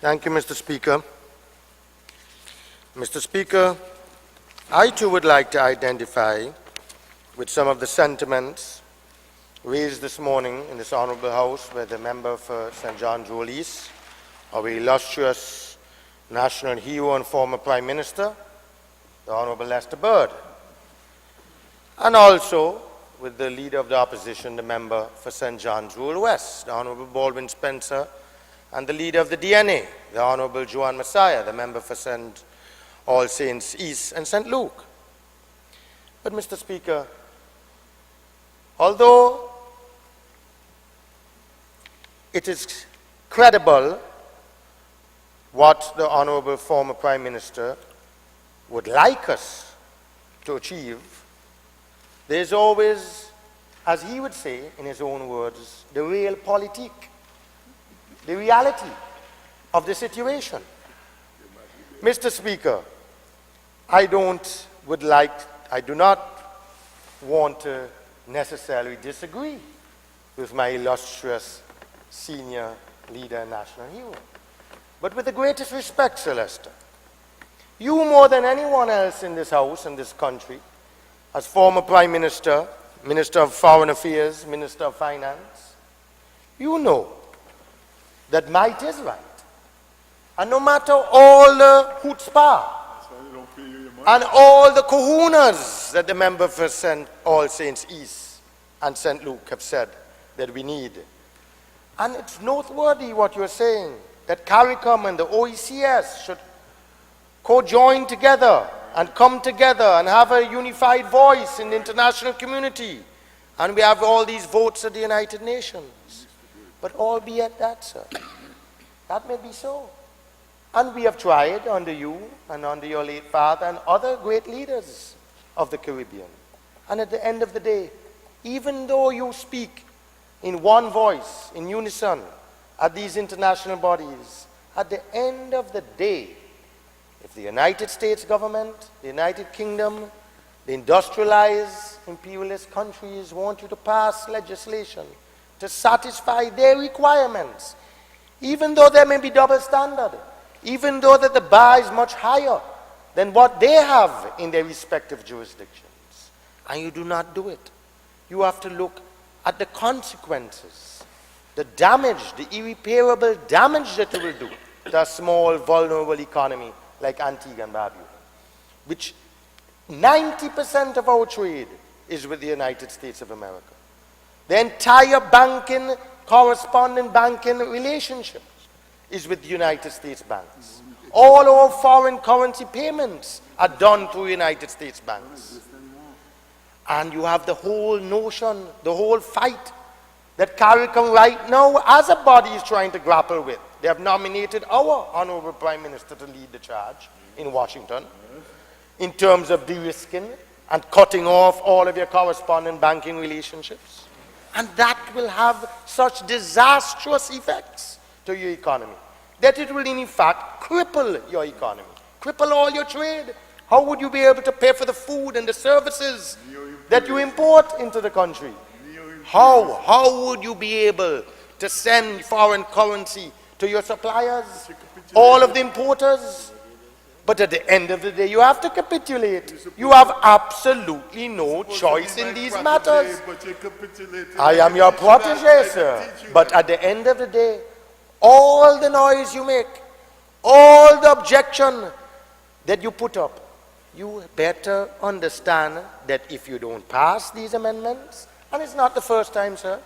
Thank you, Mr. Speaker. Mr. Speaker, I too would like to identify with some of the sentiments raised this morning in this Honourable House by the member for St. John Jewel East, our illustrious national hero and former Prime Minister, the Honourable Lester Bird, and also with the Leader of the Opposition, the member for St. John Jewel West, the Honourable Baldwin Spencer, and the Leader of the DNA, the Honourable Joan Messiah, the member for St. All Saints East and St. Luke. But Mr. Speaker, although it is credible what the Honourable former Prime Minister would like us to achieve, there is always, as he would say in his own words, the real politique, the reality of the situation. Mr. Speaker, I do not want to necessarily disagree with my illustrious senior leader and national hero. But with the greatest respect, Sir Lester, you more than anyone else in this house, in this country, as former Prime Minister, Minister of Foreign Affairs, Minister of Finance, you know that might is right. And no matter all the chutzpah and all the kahunas that the member for St. All Saints East and St. Luke have said that we need. And it's noteworthy what you're saying, that CARICOM and the OECS should co-join together and come together and have a unified voice in the international community. And we have all these votes at the United Nations. But albeit that, sir, that may be so. And we have tried under you and under your late father and other great leaders of the Caribbean. And at the end of the day, even though you speak in one voice, in unison, at these international bodies, at the end of the day, if the United States government, the United Kingdom, the industrialized imperialist countries want you to pass legislation to satisfy their requirements, even though there may be double standard, even though that the bar is much higher than what they have in their respective jurisdictions, and you do not do it, you have to look at the consequences, the damage, the irreparable damage that it will do to a small, vulnerable economy like Antigua and Barbuda, which 90% of our trade is with the United States of America. The entire banking, correspondent banking relationship is with the United States banks. All our foreign currency payments are done through United States banks. And you have the whole notion, the whole fight that CARICOM right now as a body is trying to grapple with. They have nominated our Honourable Prime Minister to lead the charge in Washington in terms of de-risking and cutting off all of your correspondent banking relationships. And that will have such disastrous effects to your economy that it will in fact cripple your economy, cripple all your trade. How would you be able to pay for the food and the services that you import into the country? How would you be able to send foreign currency to your suppliers, all of the importers? But at the end of the day, you have to capitulate. You have absolutely no choice in these matters. I am your protege, sir. But at the end of the day, all the noise you make, all the objection that you put up, you better understand that if you don't pass these amendments, and it's not the first time, sir,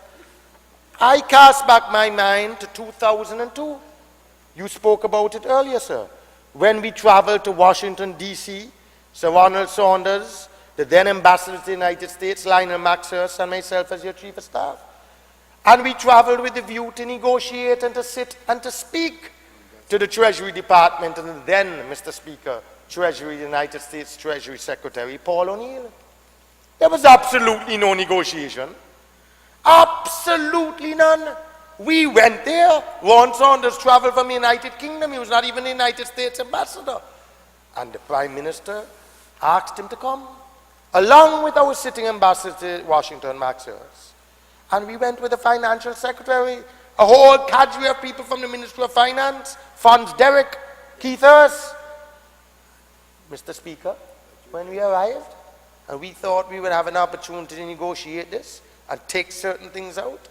I cast back my mind to 2002. You spoke about it earlier, sir. When we traveled to Washington, D.C., Sir Ronald Saunders, the then ambassador to the United States, Lionel Maxhurst, and myself as your chief of staff. And we traveled with the view to negotiate and to sit and to speak to the Treasury Department and then, Mr. Speaker, United States Treasury Secretary Paul O'Neill. There was absolutely no negotiation. Absolutely none. We went there. Ron Saunders traveled from the United Kingdom. He was not even the United States ambassador. And the Prime Minister asked him to come, along with our sitting ambassador to Washington, Max Hurst. And we went with the Financial Secretary, a whole cadre of people from the Ministry of Finance, funds Derek Keithers. Mr. Speaker, when we arrived, and we thought we would have an opportunity to negotiate this and take certain things out,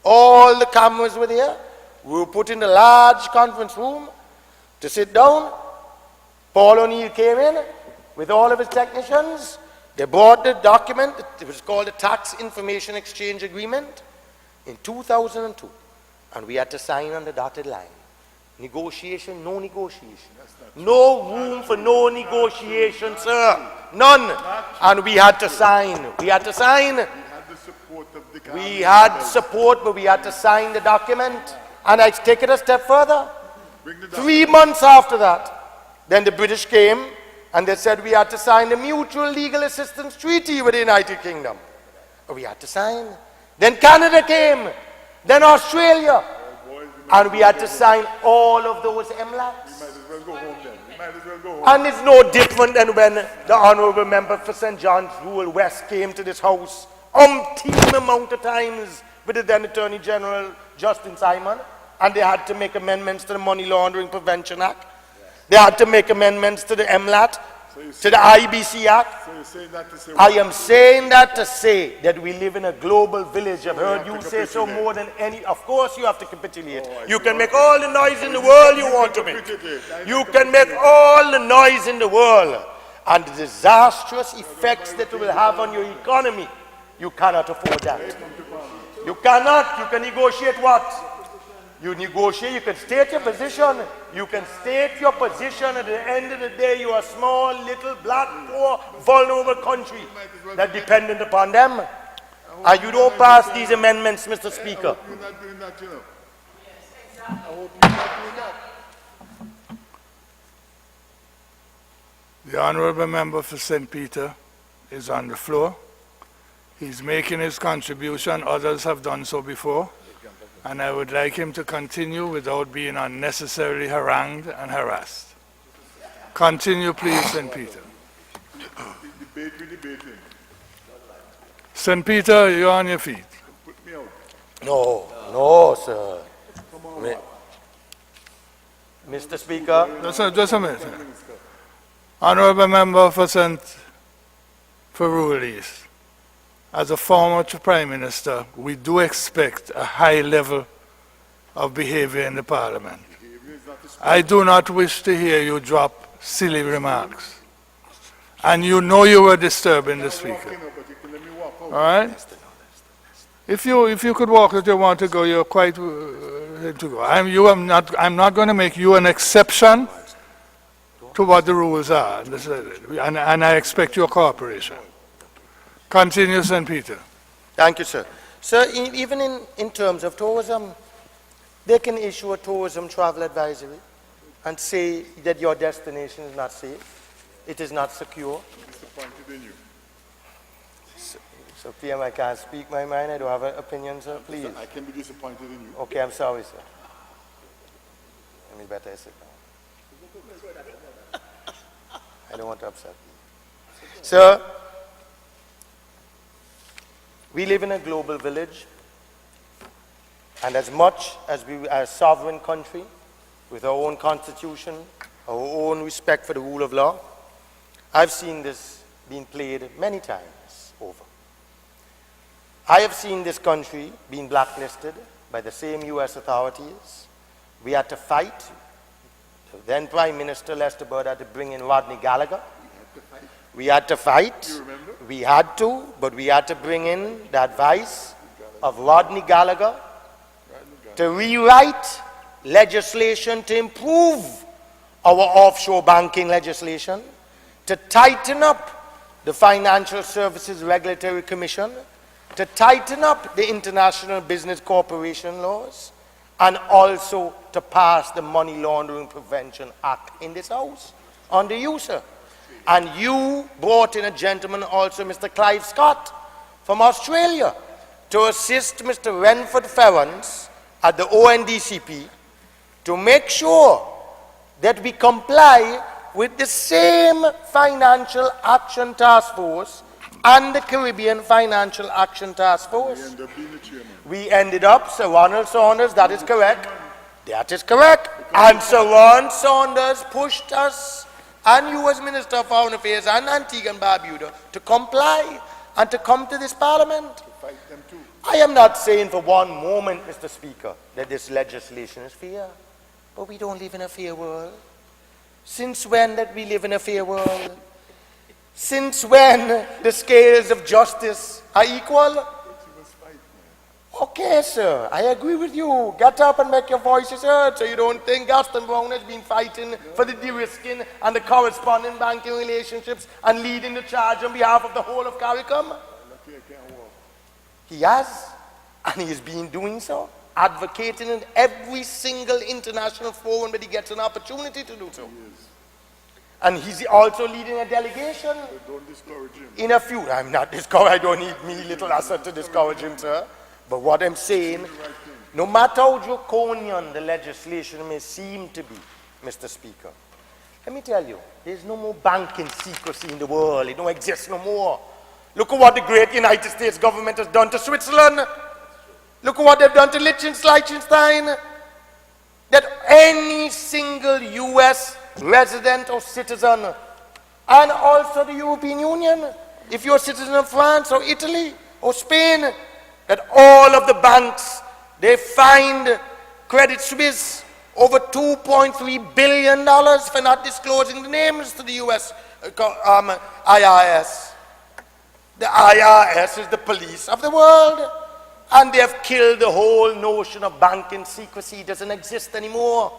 all the cameras were there. We were put in a large conference room to sit down. Paul O'Neill came in with all of his technicians. They brought the document. It was called the Tax Information Exchange Agreement in 2002. And we had to sign on the dotted line. Negotiation, no negotiation. No room for no negotiation, sir. None. And we had to sign. We had to sign. We had support, but we had to sign the document. And I take it a step further. 3 months after that, then the British came and they said we had to sign the Mutual Legal Assistance Treaty with the United Kingdom. We had to sign. Then Canada came. Then Australia. And we had to sign all of those MLATs. And it's no different than when the Honourable Member for St. John's Rural West came to this house umpteen amount of times with the then Attorney General Justin Simon, and they had to make amendments to the Money Laundering Prevention Act. They had to make amendments to the MLAT, to the IBC Act. So you're saying that to say I am saying that to say that we live in a global village. I've heard you say so more than any. Of course you have to capitulate. You can make all the noise in the world you want to make. You can make all the noise in the world. And the disastrous effects that it will have on your economy, you cannot afford that. You cannot. You can negotiate what? You negotiate, you can state your position. You can state your position. At the end of the day, you are a small, little, black, poor, vulnerable country that dependent upon them. And you don't pass these amendments, Mr. Speaker. You're not doing that, you know. I hope you're not doing that. The Honourable Member for St. Peter is on the floor. He's making his contribution. Others have done so before. And I would like him to continue without being unnecessarily harangued and harassed. Continue, please, St. Peter. Debate, we debating. St. Peter, you're on your feet. Put me out. No, sir. Mr. Speaker. Just a minute. Honourable Member for Rural East. As a former Prime Minister, we do expect a high level of behavior in the Parliament. I do not wish to hear you drop silly remarks. And you know you were disturbing the Speaker. All right? If you could walk if you want to go, you're quite to go. I'm not going to make you an exception to what the rules are. And I expect your cooperation. Continue, St. Peter. Thank you, sir. Sir, even in terms of tourism, they can issue a tourism travel advisory and say that your destination is not safe, it is not secure. Disappointed in you. So, PM, I can't speak my mind. I don't have an opinion, sir. Please. I can be disappointed in you. Okay, I'm sorry, sir. Let me better sit down. I don't want to upset you. Sir, we live in a global village, and as much as we are a sovereign country with our own constitution, our own respect for the rule of law, I've seen this being played many times over. I have seen this country being blacklisted by the same U.S. authorities. We had to fight. The then Prime Minister Lester Bird had to bring in Rodney Gallagher. We had to fight. We had to, but we had to bring in the advice of Rodney Gallagher to rewrite legislation to improve our offshore banking legislation, to tighten up the Financial Services Regulatory Commission, to tighten up the International Business Corporation laws, and also to pass the Money Laundering Prevention Act in this House under you, sir. And you brought in a gentleman also, Mr. Clive Scott, from Australia, to assist Mr. Renford Ferrans at the ONDCP to make sure that we comply with the same Financial Action Task Force and the Caribbean Financial Action Task Force. We ended up, Sir Ronald Saunders, that is correct. That is correct. And Sir Ron Saunders pushed us, and you as Minister of Foreign Affairs and Antigua and Barbuda, to comply and to come to this Parliament. Fight them too. I am not saying for one moment, Mr. Speaker, that this legislation is fair. But we don't live in a fair world. Since when that we live in a fair world? Since when the scales of justice are equal? Okay, sir, I agree with you. Get up and make your voices heard so you don't think Gaston Brown has been fighting for the de-risking and the corresponding banking relationships and leading the charge on behalf of the whole of CARICOM. He has, and he has been doing so, advocating in every single international forum that he gets an opportunity to do so. And he's also leading a delegation. Don't discourage him. In a few, I'm not discouraged, I don't need me, little Asot, to discourage him, sir. But what I'm saying, no matter how draconian the legislation may seem to be, Mr. Speaker, let me tell you, there's no more banking secrecy in the world. It don't exist no more. Look at what the great United States government has done to Switzerland. Look at what they've done to Liechtenstein. That any single U.S. resident or citizen, and also the European Union, if you're a citizen of France or Italy or Spain, that all of the banks, they fined Credit Suisse over $2.3 billion for not disclosing the names to the U.S. IRS. The IRS is the police of the world, and they have killed the whole notion of banking secrecy. It doesn't exist anymore.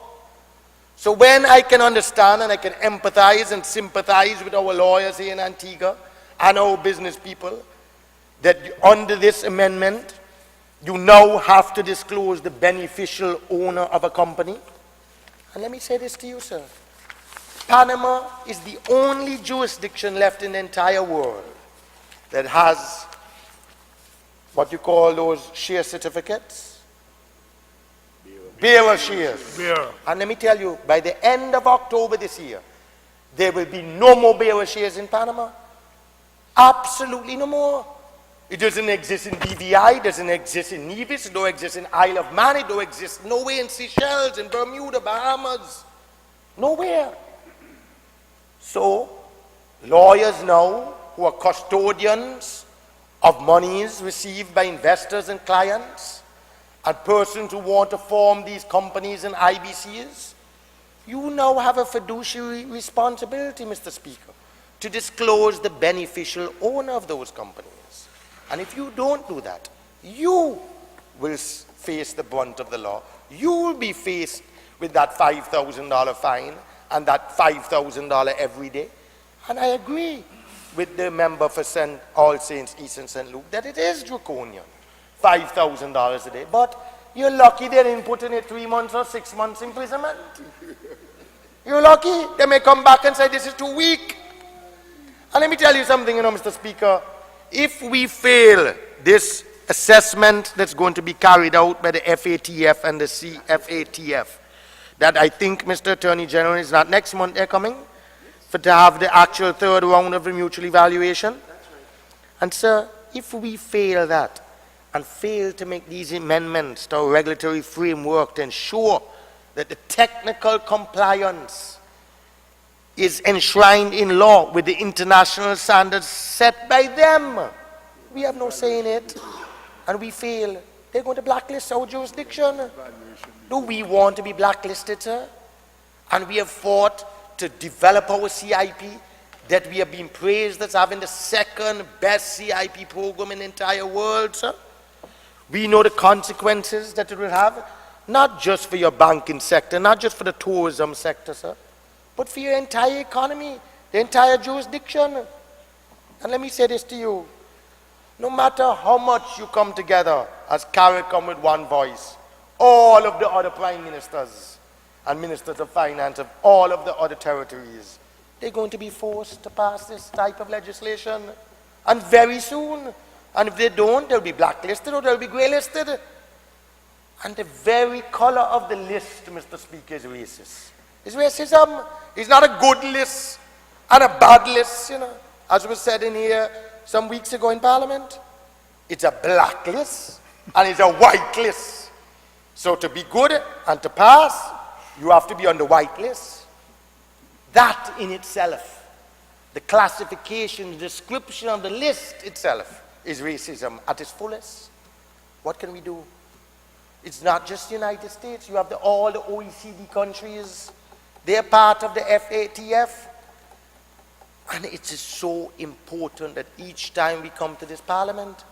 So when I can understand and I can empathize and sympathize with our lawyers here in Antigua and our business people, that under this amendment, you now have to disclose the beneficial owner of a company. And let me say this to you, sir. Panama is the only jurisdiction left in the entire world that has what you call those share certificates. Bearer shares. Bearer. And let me tell you, by the end of October this year, there will be no more bearer shares in Panama. Absolutely no more. It doesn't exist in BVI, it doesn't exist in Nevis, it don't exist in Isle of Man, it don't exist nowhere in Seychelles, in Bermuda, Bahamas. Nowhere. So, lawyers now, who are custodians of monies received by investors and clients, and persons who want to form these companies and IBCs, you now have a fiduciary responsibility, Mr. Speaker, to disclose the beneficial owner of those companies. And if you don't do that, you will face the brunt of the law. You will be faced with that $5,000 fine and that $5,000 every day. And I agree with the member for All Saints East and St. Luke that it is draconian, $5,000 a day. But you're lucky they didn't put in it 3 months or 6 months imprisonment. You're lucky. They may come back and say this is too weak. And let me tell you something, Mr. Speaker. If we fail this assessment that's going to be carried out by the FATF and the CFATF, that I think, Mr. Attorney General, is not next month they're coming, to have the actual third round of the mutual evaluation. And sir, if we fail that and fail to make these amendments to our regulatory framework to ensure that the technical compliance is enshrined in law with the international standards set by them, we have no say in it, and we fail, they're going to blacklist our jurisdiction. Do we want to be blacklisted, sir? And we have fought to develop our CIP, that we have been praised as having the second best CIP program in the entire world, sir. We know the consequences that it will have, not just for your banking sector, not just for the tourism sector, sir, but for your entire economy, the entire jurisdiction. And let me say this to you. No matter how much you come together as CARICOM with one voice, all of the other prime ministers and ministers of finance of all of the other territories, they're going to be forced to pass this type of legislation. And very soon. And if they don't, they'll be blacklisted or they'll be graylisted. And the very color of the list, Mr. Speaker, is racist. It's racism. It's not a good list and a bad list, as was said in here some weeks ago in Parliament. It's a black list and it's a white list. So to be good and to pass, you have to be on the white list. That in itself, the classification, the description of the list itself is racism at its fullest. What can we do? It's not just the United States. You have all the OECD countries. They're part of the FATF. And it is so important that each time we come to this parliament,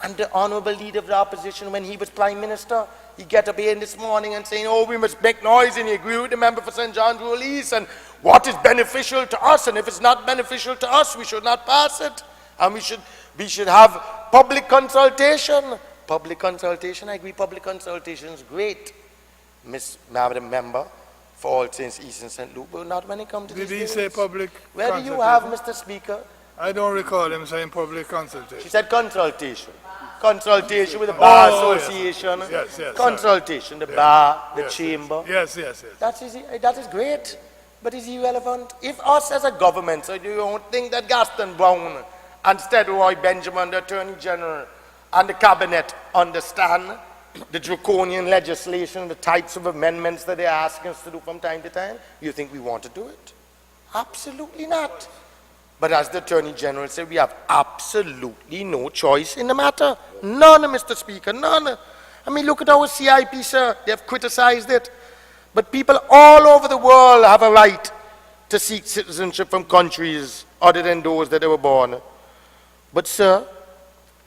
and the honorable leader of the opposition, when he was prime minister, he get up here this morning and saying, oh, we must make noise, and he agree with the member for St. John's Rural East, and what is beneficial to us, and if it's not beneficial to us, we should not pass it, and we should have public consultation. Public consultation, I agree, public consultation is great, Madam Member, for All Saints East and St. Luke, but not when it comes to Did these he things. say public Where do you have, Mr. Speaker? I don't recall him saying public consultation. She said consultation. Consultation with the Bar Oh, Association. Yes, yes, consultation, the bar, the Yes, chamber. Yes. That is great, but is irrelevant. If us as a government, so you don't think that Gaston Brown and Roy Benjamin, the Attorney General, and the Cabinet understand the draconian legislation, the types of amendments that they're asking us to do from time to time, you think we want to do it? Absolutely not. But as the Attorney General said, we have absolutely no choice in the matter. None, Mr. Speaker, none. I mean, look at our CIP, sir. They have criticized it. But people all over the world have a right to seek citizenship from countries other than those that they were born. But, sir,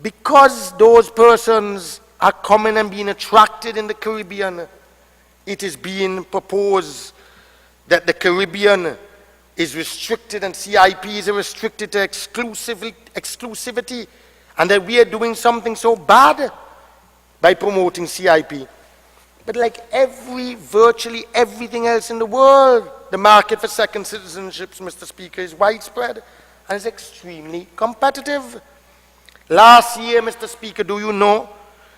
because those persons are coming and being attracted in the Caribbean, it is being proposed that the Caribbean is restricted and CIP is restricted to exclusivity, and that we are doing something so bad by promoting CIP. But like virtually everything else in the world, the market for second citizenships, Mr. Speaker, is widespread and is extremely competitive. Last year, Mr. Speaker, do you know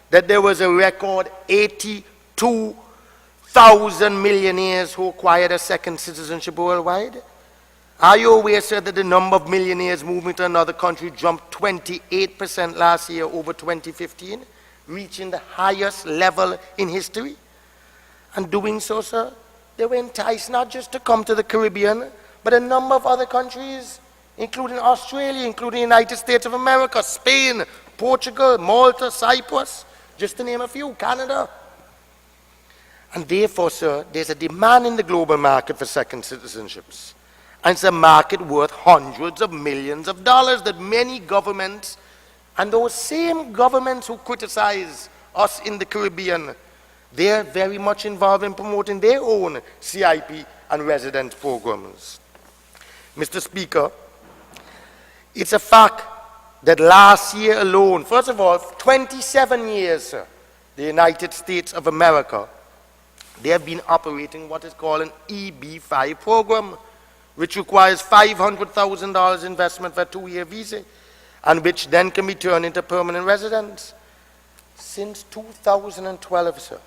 that there was a record 82,000 millionaires who acquired a second citizenship worldwide? Are you aware, sir, that the number of millionaires moving to another country jumped 28% last year over 2015, reaching the highest level in history? And doing so, sir, they were enticed not just to come to the Caribbean, but a number of other countries, including Australia, including the United States of America, Spain, Portugal, Malta, Cyprus, just to name a few, Canada. And therefore, sir, there's a demand in the global market for second citizenships. And it's a market worth hundreds of millions of dollars that many governments, and those same governments who criticize us in the Caribbean, they're very much involved in promoting their own CIP and residence programs. Mr. Speaker, it's a fact that last year alone, first of all, 27 years, sir, the United States of America, they have been operating what is called an EB-5 program, which requires $500,000 investment for a 2-year visa, and which then can be turned into permanent residence. Since 2012, sir,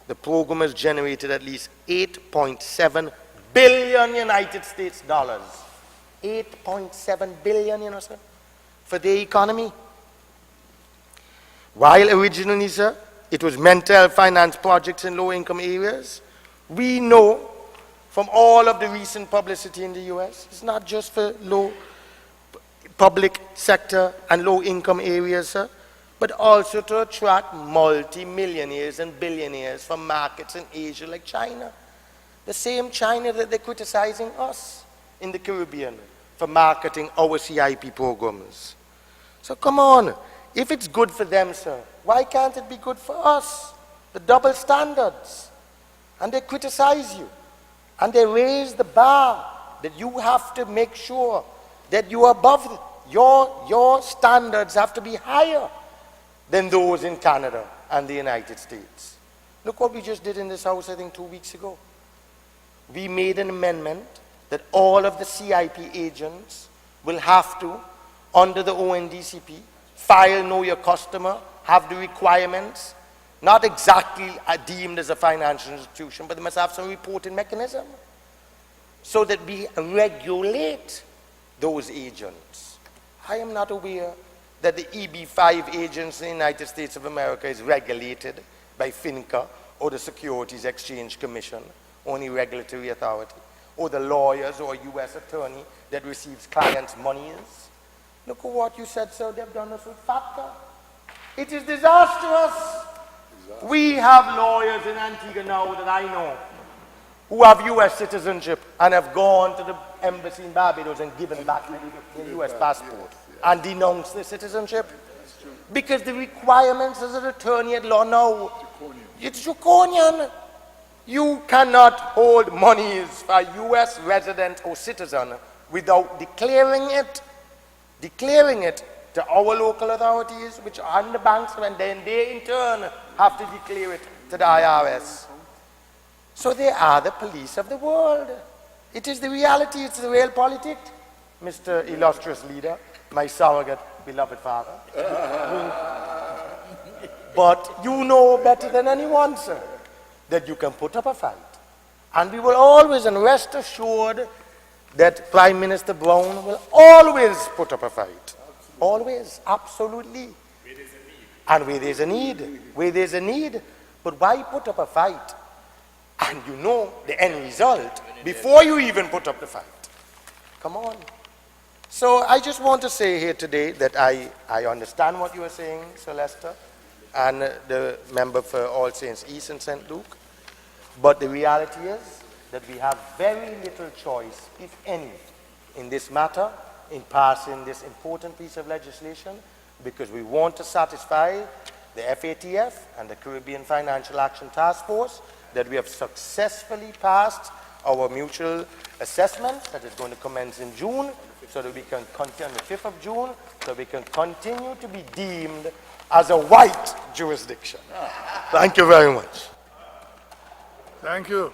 the program has generated at least 8.7 billion United States dollars. 8.7 billion, you know, sir, for the economy. While originally, sir, it was mental health finance projects in low-income areas, we know from all of the recent publicity in the US, it's not just for low public sector and low-income areas, sir, but also to attract multi-millionaires and billionaires from markets in Asia like China. The same China that they're criticizing us in the Caribbean for marketing our CIP programs. So come on, if it's good for them, sir, why can't it be good for us? The double standards. And they criticize you. And they raise the bar that you have to make sure that you are above, your standards have to be higher than those in Canada and the United States. Look what we just did in this House, I think 2 weeks ago. We made an amendment that all of the CIP agents will have to, under the ONDCP, file Know Your Customer, have the requirements, not exactly deemed as a financial institution, but they must have some reporting mechanism so that we regulate those agents. I am not aware that the EB-5 agents in the United States of America is regulated by FINCA or the Securities Exchange Commission, or any regulatory authority, or the lawyers or U.S. attorney that receives clients' monies. Look at what you said, sir. They've done us with FATCA. It is disastrous. We have lawyers in Antigua now that I know who have U.S. citizenship and have gone to the embassy in Barbuda and given back their U.S. passport and denounced their citizenship. Because the requirements as an attorney at law now, it's draconian. You cannot hold monies for a U.S. resident or citizen without declaring it to our local authorities, which are on the banks, and then they in turn have to declare it to the IRS. So they are the police of the world. It is the reality, it's the real politics. Mr. Illustrious Leader, my surrogate, beloved father. But you know better than anyone, sir, that you can put up a fight. And we will always, and rest assured that Prime Minister Brown will always put up a fight. Always, absolutely. And where there's a need, where there's a need. But why put up a fight? And you know the end result before you even put up the fight. Come on. So I just want to say here today that I understand what you are saying, Sir Lester, and the member for All Saints East and St. Luke. But the reality is that we have very little choice, if any, in this matter, in passing this important piece of legislation, because we want to satisfy the FATF and the Caribbean Financial Action Task Force that we have successfully passed our mutual assessment that is going to commence in June, so that we can continue on the 5th of June, so we can continue to be deemed as a white jurisdiction. Thank you very much. Thank you.